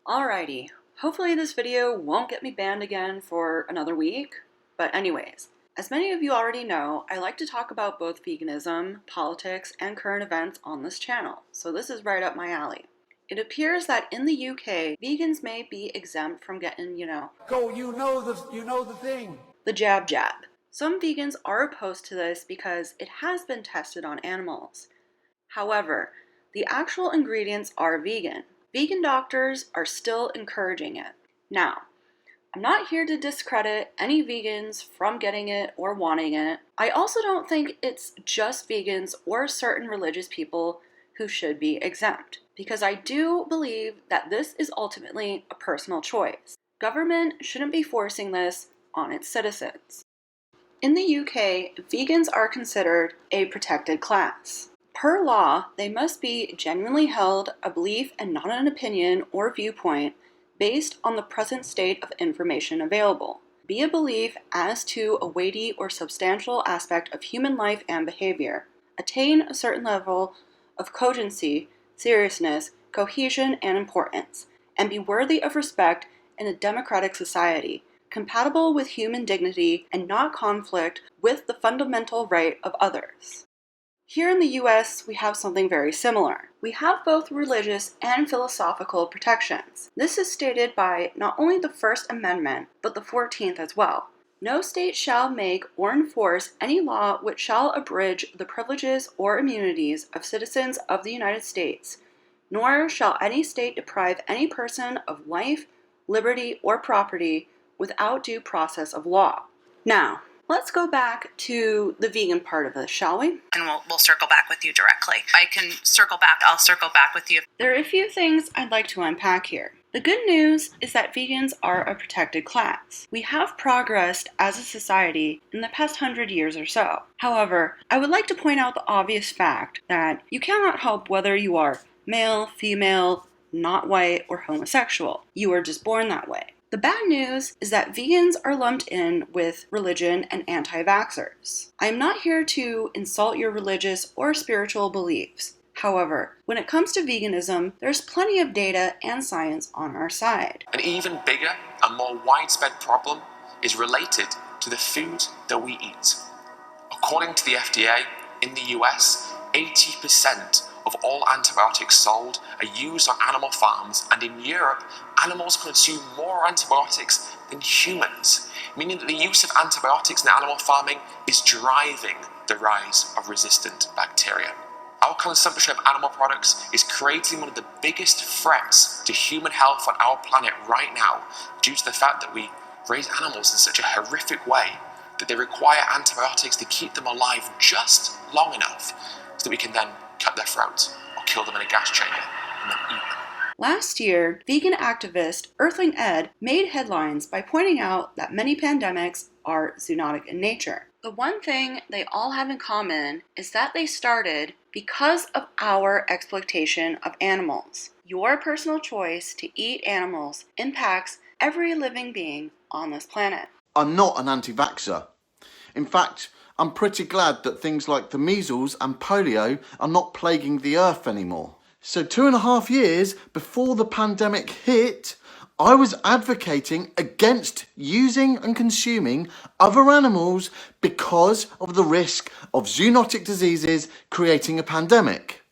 Alrighty, hopefully this video won't get me banned again for another week, but anyways, as many of you already know, I like to talk about both veganism, politics, and current events on this channel, so this is right up my alley. It appears that in the UK, vegans may be exempt from getting, you know the thing. The jab jab. Some vegans are opposed to this because it has been tested on animals. However, the actual ingredients are vegan. Vegan doctors are still encouraging it. Now, I'm not here to discredit any vegans from getting it or wanting it. I also don't think it's just vegans or certain religious people who should be exempt, because I do believe that this is ultimately a personal choice. Government shouldn't be forcing this on its citizens. In the UK, vegans are considered a protected class. Per law, they must be genuinely held a belief and not an opinion or viewpoint based on the present state of information available. Be a belief as to a weighty or substantial aspect of human life and behavior. Attain a certain level of cogency, seriousness, cohesion, and importance, and be worthy of respect in a democratic society, compatible with human dignity and not conflict with the fundamental right of others. Here in the US, we have something very similar. We have both religious and philosophical protections. This is stated by not only the First Amendment, but the 14th as well. No state shall make or enforce any law which shall abridge the privileges or immunities of citizens of the United States, nor shall any state deprive any person of life, liberty, or property without due process of law. Now, let's go back to the vegan part of this, shall we? And we'll circle back with you directly. I'll circle back with you. There are a few things I'd like to unpack here. The good news is that vegans are a protected class. We have progressed as a society in the past 100 years or so. However, I would like to point out the obvious fact that you cannot help whether you are male, female, not white, or homosexual. You are just born that way. The bad news is that vegans are lumped in with religion and anti-vaxxers. I am not here to insult your religious or spiritual beliefs. However, when it comes to veganism, there's plenty of data and science on our side. An even bigger and more widespread problem is related to the food that we eat. According to the FDA, in the US, 80% of all antibiotics sold are used on animal farms, and in Europe, animals consume more antibiotics than humans, meaning that the use of antibiotics in animal farming is driving the rise of resistant bacteria. Our consumption of animal products is creating one of the biggest threats to human health on our planet right now, due to the fact that we raise animals in such a horrific way that they require antibiotics to keep them alive just long enough so that we can then cut their throats or kill them in a gas chamber and then eat them. Last year, vegan activist Earthling Ed made headlines by pointing out that many pandemics are zoonotic in nature. The one thing they all have in common is that they started because of our exploitation of animals. Your personal choice to eat animals impacts every living being on this planet. I'm not an anti-vaxxer. In fact, I'm pretty glad that things like the measles and polio are not plaguing the earth anymore. So 2.5 years before the pandemic hit, I was advocating against using and consuming other animals because of the risk of zoonotic diseases creating a pandemic.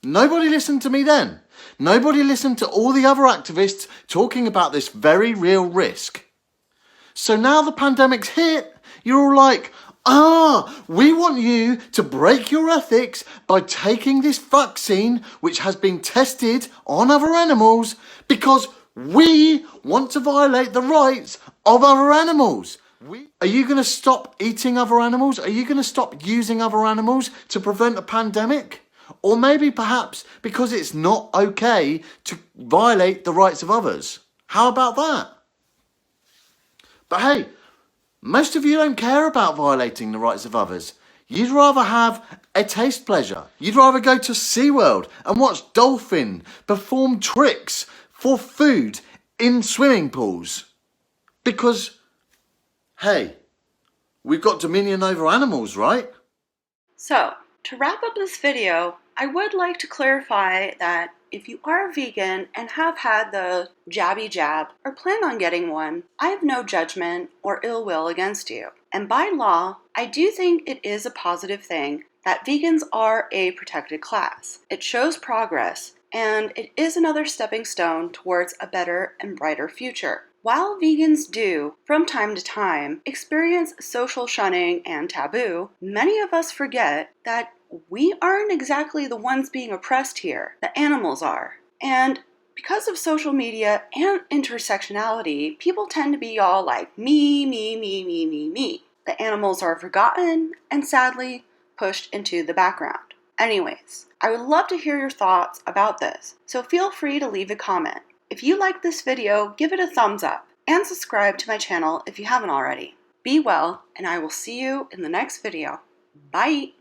Nobody listened to me then. Nobody listened to all the other activists talking about this very real risk. So now the pandemic's hit, you're all like, we want you to break your ethics by taking this vaccine, which has been tested on other animals, because we want to violate the rights of other animals. Are you going to stop eating other animals? Are you going to stop using other animals to prevent a pandemic? Or maybe perhaps because it's not okay to violate the rights of others. How about that? But hey, most of you don't care about violating the rights of others. You'd rather have a taste pleasure. You'd rather go to SeaWorld and watch dolphin perform tricks for food in swimming pools. Because, hey, we've got dominion over animals, right? So, to wrap up this video, I would like to clarify that if you are vegan and have had the Jabby Jab or plan on getting one, I have no judgment or ill will against you. And by law, I do think it is a positive thing that vegans are a protected class. It shows progress, and it is another stepping stone towards a better and brighter future. While vegans do, from time to time, experience social shunning and taboo, many of us forget that we aren't exactly the ones being oppressed here. The animals are. And because of social media and intersectionality, people tend to be all like me, me, me, me, me, me. The animals are forgotten and sadly pushed into the background. Anyways, I would love to hear your thoughts about this, so feel free to leave a comment. If you like this video, give it a thumbs up and subscribe to my channel if you haven't already. Be well, and I will see you in the next video. Bye!